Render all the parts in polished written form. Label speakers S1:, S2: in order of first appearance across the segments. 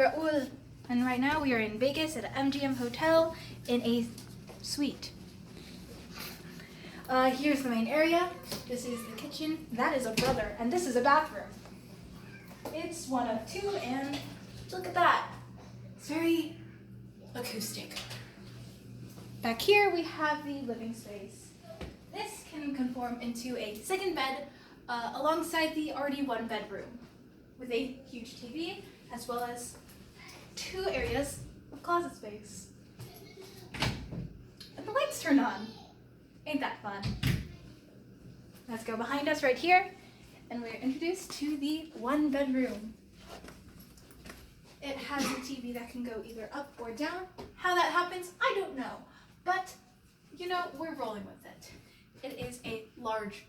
S1: Raul, and right now we are in Vegas at an MGM hotel in a suite. Here's the main area. This is the kitchen. That is a brother, and this is a bathroom. It's one of two, and look at that. It's very acoustic. Back here we have the living space. This can conform into a second bed alongside the already one bedroom with a huge TV as well as two areas of closet space. And the lights turn on. Ain't that fun? Let's go behind us right here and we're introduced to the one bedroom. It has a TV that can go either up or down. How that happens, I don't know. But, you know, we're rolling with it. It is a large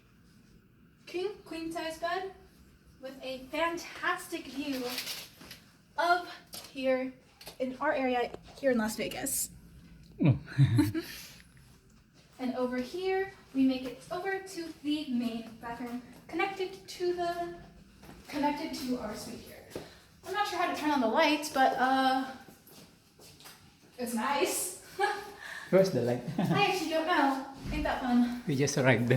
S1: queen size bed with a fantastic view of here in our area here in Las Vegas.
S2: Oh.
S1: And over here, we make it over to the main bathroom connected to our suite here. I'm not sure how to turn on the lights, but it's nice.
S2: Where's the light?
S1: I actually don't know. Ain't that fun?
S2: We just arrived.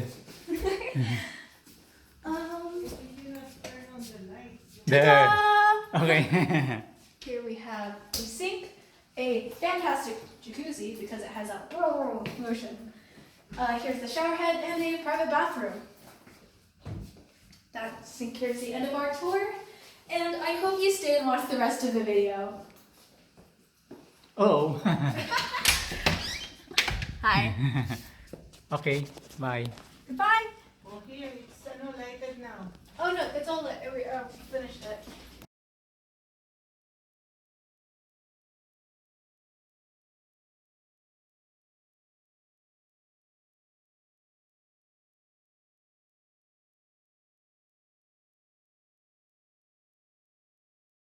S2: There.
S1: Ta-da!
S2: Okay.
S1: Here we have a sink, a fantastic jacuzzi because it has a motion. Here's the shower head and a private bathroom. Here's the end of our tour, and I hope you stay and watch the rest of the video.
S2: Oh.
S1: Hi.
S2: Okay, bye.
S1: Goodbye.
S3: Oh, here, it's lighted now.
S1: Oh no, it's all lit. We finished it.